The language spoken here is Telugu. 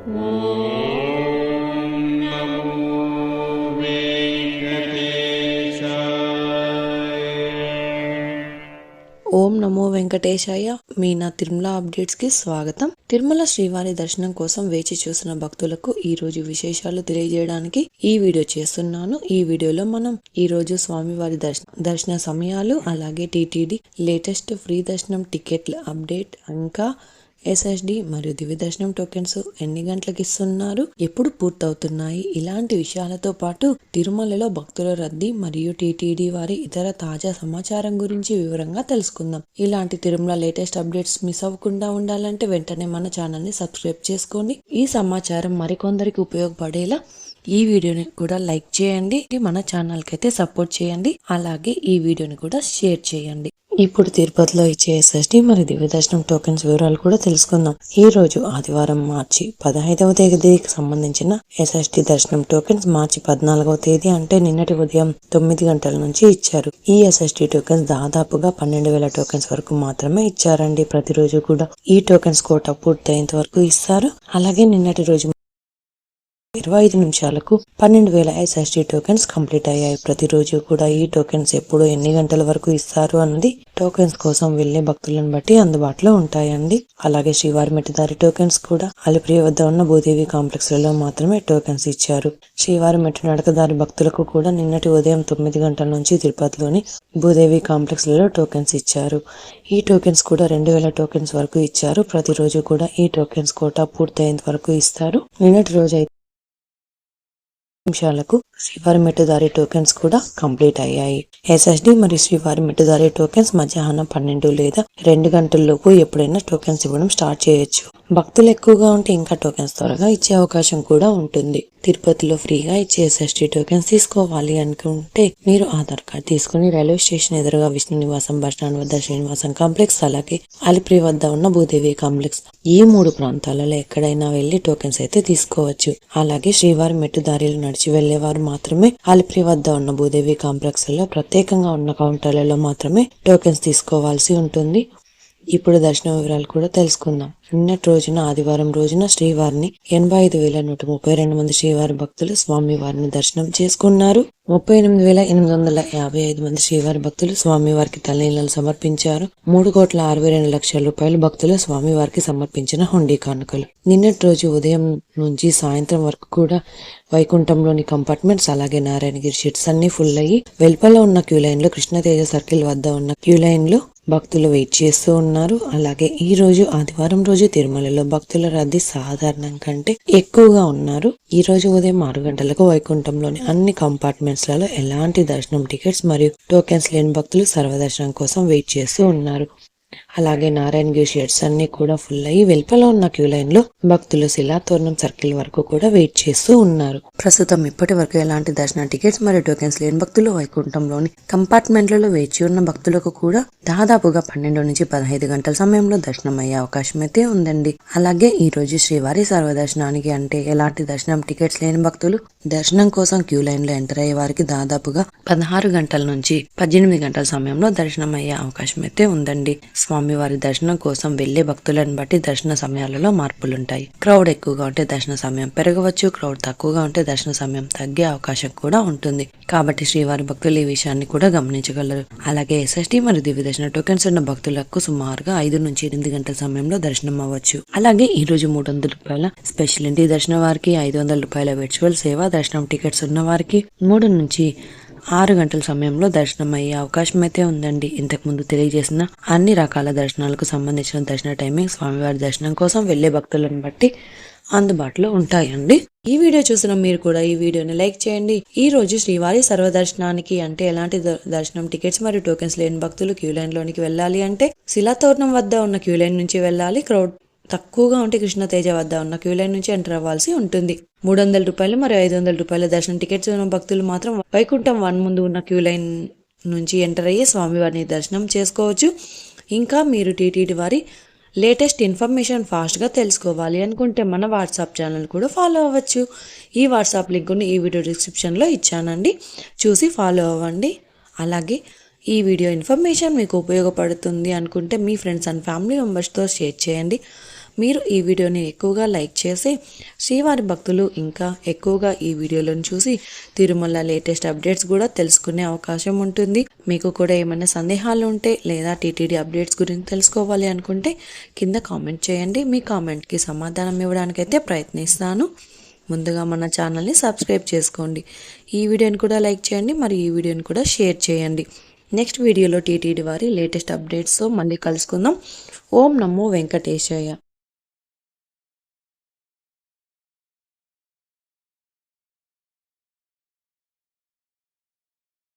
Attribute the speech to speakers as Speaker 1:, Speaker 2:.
Speaker 1: ఓం నమో వెంకటేశాయ. మీ నా తిరుమల అప్డేట్స్ కి స్వాగతం. తిరుమల శ్రీవారి దర్శనం కోసం వేచి చూసిన భక్తులకు ఈ రోజు విశేషాలు తెలియజేయడానికి ఈ వీడియో చేస్తున్నాను. ఈ వీడియోలో మనం ఈ రోజు స్వామివారి దర్శన సమయాలు, అలాగే టీటీడీ లేటెస్ట్ ఫ్రీ దర్శనం టికెట్ల అప్డేట్, ఇంకా ఎస్ఎస్డి మరియు దివ్య దర్శనం టోకెన్స్ ఎన్ని గంటలకు ఇస్తున్నారు, ఎప్పుడు పూర్తవుతున్నాయి, ఇలాంటి విషయాలతో పాటు తిరుమలలో భక్తుల రద్దీ మరియు టీటీడీ వారి ఇతర తాజా సమాచారం గురించి వివరంగా తెలుసుకుందాం. ఇలాంటి తిరుమల లేటెస్ట్ అప్డేట్స్ మిస్ అవ్వకుండా ఉండాలంటే వెంటనే మన ఛానల్ ని సబ్స్క్రైబ్ చేసుకోండి. ఈ సమాచారం మరికొందరికి ఉపయోగపడేలా ఈ వీడియోని కూడా లైక్ చేయండి, మన ఛానల్ కి అయితే సపోర్ట్ చేయండి, అలాగే ఈ వీడియోని కూడా షేర్ చేయండి. ఇప్పుడు తిరుపతిలో ఇచ్చే ఎస్ఎస్డి మరియు దివ్య దర్శనం టోకెన్స్ వివరాలు కూడా తెలుసుకుందాం. ఈ రోజు ఆదివారం మార్చి 15వ తేదీకి సంబంధించిన ఎస్ఎస్డి దర్శనం టోకెన్స్ మార్చి 14వ తేదీ అంటే నిన్నటి ఉదయం 9 గంటల నుంచి ఇచ్చారు. ఈ ఎస్ఎస్డి టోకెన్స్ దాదాపుగా 12,000 టోకెన్స్ వరకు మాత్రమే ఇచ్చారండి. ప్రతిరోజు కూడా ఈ టోకెన్స్ కోట పూర్తయ్యేంత వరకు ఇస్తారు. అలాగే నిన్నటి రోజు 25 నిమిషాలకు 12,000 ఎస్ఎస్డి టోకెన్స్ కంప్లీట్ అయ్యాయి. ప్రతిరోజు కూడా ఈ టోకెన్స్ ఎప్పుడు ఎన్ని గంటల వరకు ఇస్తారు అన్నది టోకెన్స్ కోసం వెళ్లే భక్తులను బట్టి అందుబాటులో ఉంటాయండి. అలాగే శ్రీవారి మెట్టుదారి టోకెన్స్ కూడా అలిప్రియ వద్ద ఉన్న భూదేవి కాంప్లెక్స్ లలో మాత్రమే టోకెన్స్ ఇచ్చారు. శ్రీవారి మెట్టు నడకదారి భక్తులకు కూడా నిన్నటి ఉదయం 9 గంటల నుంచి తిరుపతిలోని భూదేవి కాంప్లెక్స్ లలో టోకెన్స్ ఇచ్చారు. ఈ టోకెన్స్ కూడా 2,000 టోకెన్స్ వరకు ఇచ్చారు. ప్రతిరోజు కూడా ఈ టోకెన్స్ కోటా పూర్తయ్యేంత వరకు ఇస్తారు. నిన్నటి రోజు నిమిషాలకు శ్రీవారి మెట్టుదారి టోకెన్స్ కూడా కంప్లీట్ అయ్యాయి. ఎస్ఎస్డి మరియు శ్రీవారి మెట్టుదారి టోకెన్స్ మధ్యాహ్నం 12 లేదా 2 గంటల్లోపు ఎప్పుడైనా టోకెన్స్ ఇవ్వడం స్టార్ట్ చేయొచ్చు. భక్తులు ఎక్కువగా ఉంటే ఇంకా టోకెన్స్ త్వరగా ఇచ్చే అవకాశం కూడా ఉంటుంది. తిరుపతిలో ఫ్రీగా ఇచ్చే ఎస్ఎస్డి టోకెన్స్ తీసుకోవాలి అనుకుంటే మీరు ఆధార్ కార్డ్ తీసుకుని రైల్వే స్టేషన్ ఎదురుగా విష్ణు నివాసం బస్టాండ్ వద్ద శ్రీనివాసం కాంప్లెక్స్, అలాగే అలిప్రి వద్ద ఉన్న భూదేవి కాంప్లెక్స్, ఈ 3 ప్రాంతాలలో ఎక్కడైనా వెళ్లి టోకెన్స్ అయితే తీసుకోవచ్చు. అలాగే శ్రీవారి మెట్టుదారిలో నడిచి వెళ్లేవారు మాత్రమే అలిప్రి వద్ద ఉన్న భూదేవి కాంప్లెక్స్ లో ప్రత్యేకంగా ఉన్న కౌంటర్లలో మాత్రమే టోకెన్స్ తీసుకోవాల్సి ఉంటుంది. ఇప్పుడు దర్శన వివరాలు కూడా తెలుసుకుందాం. నిన్నటి రోజున ఆదివారం రోజున శ్రీవారిని 85,132 మంది శ్రీవారి భక్తులు స్వామి వారిని దర్శనం చేసుకున్నారు. 38,855 మంది శ్రీవారి భక్తులు స్వామి వారికి తలనీలాలు సమర్పించారు. 3,62 లక్షల రూపాయలు భక్తులు స్వామి వారికి సమర్పించిన హుండీ కానుకలు. నిన్నటి రోజు ఉదయం నుంచి సాయంత్రం వరకు కూడా వైకుంఠంలోని కంపార్ట్మెంట్స్, అలాగే నారాయణగిరి షెడ్స్ అన్ని ఫుల్ అయ్యి వెల్పల ఉన్న క్యూ లైన్ లో కృష్ణతేజ సర్కిల్ వద్ద ఉన్న క్యూ లైన్ లో భక్తులు వెయిట్ చేస్తూ ఉన్నారు. అలాగే ఈ రోజు ఆదివారం రోజు తిరుమలలో భక్తుల రద్దీ సాధారణం కంటే ఎక్కువగా ఉన్నారు. ఈ రోజు ఉదయం 6 గంటలకు వైకుంఠంలోని అన్ని కంపార్ట్మెంట్స్ లలో ఎలాంటి దర్శనం టికెట్స్ మరియు టోకెన్స్ లేని భక్తులు సర్వదర్శనం కోసం వెయిట్ చేస్తూ ఉన్నారు. అలాగే నారాయణగిరి షెడ్స్ అన్ని కూడా ఫుల్ అయ్యి వెల్పల ఉన్న క్యూ లైన్ లో భక్తులు శిలాతోరణం సర్కిల్ వరకు కూడా వెయిట్ చేస్తూ ఉన్నారు. ప్రస్తుతం ఇప్పటి వరకు ఎలాంటి దర్శన టికెట్స్ మరియు టోకెన్స్ లేని భక్తులు వైకుంఠంలోని కంపార్ట్మెంట్లలో వేచి ఉన్న భక్తులకు కూడా దాదాపుగా 12 నుంచి 15 గంటల సమయంలో దర్శనం అయ్యే అవకాశం అయితే ఉందండి. అలాగే ఈ రోజు శ్రీవారి సర్వదర్శనానికి అంటే ఎలాంటి దర్శనం టికెట్స్ లేని భక్తులు దర్శనం కోసం క్యూ లైన్ లో ఎంటర్ అయ్యే వారికి దాదాపుగా 16 గంటల నుంచి 18 గంటల సమయంలో దర్శనం అయ్యే అవకాశం అయితే ఉందండి. స్వామివారి దర్శనం కోసం వెళ్లే భక్తులను బట్టి దర్శన సమయాలలో మార్పులుంటాయి. క్రౌడ్ ఎక్కువగా ఉంటే దర్శన సమయం పెరగవచ్చు, క్రౌడ్ తక్కువగా ఉంటే దర్శన సమయం తగ్గే అవకాశం కూడా ఉంటుంది. కాబట్టి శ్రీవారి భక్తులు ఈ విషయాన్ని కూడా గమనించగలరు. అలాగే ఎస్ఎస్డి మరియు దివ్య దర్శన టోకెన్స్ ఉన్న భక్తులకు సుమారుగా 5 నుంచి 8 గంటల సమయంలో దర్శనం అవ్వచ్చు. అలాగే ఈ రోజు 300 రూపాయల స్పెషల్ ఎంట్రీ దర్శనం వారికి, 500 రూపాయల వర్చువల్ సేవా దర్శనం టికెట్స్ ఉన్న వారికి 3 నుంచి 6 గంటల సమయంలో దర్శనం అయ్యే అవకాశం అయితే ఉందండి. ఇంతకు ముందు తెలియజేసిన అన్ని రకాల దర్శనాలకు సంబంధించిన దర్శన టైమింగ్ స్వామివారి దర్శనం కోసం వెళ్లే భక్తులను బట్టి అందుబాటులో ఉంటాయండి. ఈ వీడియో చూసిన మీరు కూడా ఈ వీడియోని లైక్ చేయండి. ఈ రోజు శ్రీవారి సర్వదర్శనానికి అంటే ఎలాంటి దర్శనం టికెట్స్ మరియు టోకెన్స్ లేని భక్తులు క్యూ లైన్ లోనికి వెళ్ళాలి అంటే శిలాతోరణం వద్ద ఉన్న క్యూ లైన్ నుంచి వెళ్ళాలి. క్రౌడ్ తక్కువగా ఉంటే కృష్ణతేజ వద్ద ఉన్న క్యూ లైన్ నుంచి ఎంటర్ అవ్వాల్సి ఉంటుంది. 300 రూపాయలు మరియు 500 రూపాయల దర్శనం టికెట్స్ ఉన్న భక్తులు మాత్రం వైకుంఠం 1 ముందు ఉన్న క్యూ లైన్ నుంచి ఎంటర్ అయ్యి స్వామివారిని దర్శనం చేసుకోవచ్చు. ఇంకా మీరు టీటీడీ వారి లేటెస్ట్ ఇన్ఫర్మేషన్ ఫాస్ట్గా తెలుసుకోవాలి అనుకుంటే మన వాట్సాప్ ఛానల్ కూడా ఫాలో అవ్వచ్చు. ఈ వాట్సాప్ లింక్ని ఈ వీడియో డిస్క్రిప్షన్లో ఇచ్చానండి, చూసి ఫాలో అవ్వండి. అలాగే ఈ వీడియో ఇన్ఫర్మేషన్ మీకు ఉపయోగపడుతుంది అనుకుంటే మీ ఫ్రెండ్స్ అండ్ ఫ్యామిలీ మెంబర్స్తో షేర్ చేయండి. మీరు ఈ వీడియోని ఎక్కువగా లైక్ చేసి శ్రీవారి భక్తులు ఇంకా ఎక్కువగా ఈ వీడియోలను చూసి తిరుమల లేటెస్ట్ అప్డేట్స్ కూడా తెలుసుకునే అవకాశం ఉంటుంది. మీకు కూడా ఏమైనా సందేహాలు ఉంటే లేదా టీటీడీ అప్డేట్స్ గురించి తెలుసుకోవాలి అనుకుంటే కింద కామెంట్ చేయండి. మీ కామెంట్కి సమాధానం ఇవ్వడానికైతే ప్రయత్నిస్తాను. ముందుగా మన ఛానల్ని సబ్స్క్రైబ్ చేసుకోండి. ఈ వీడియోని కూడా లైక్ చేయండి, మరి ఈ వీడియోని కూడా షేర్ చేయండి. నెక్స్ట్ వీడియోలో టీటీడీ వారి లేటెస్ట్ అప్డేట్స్తో మళ్ళీ కలుసుకుందాం. ఓం నమో వెంకటేశయ్య.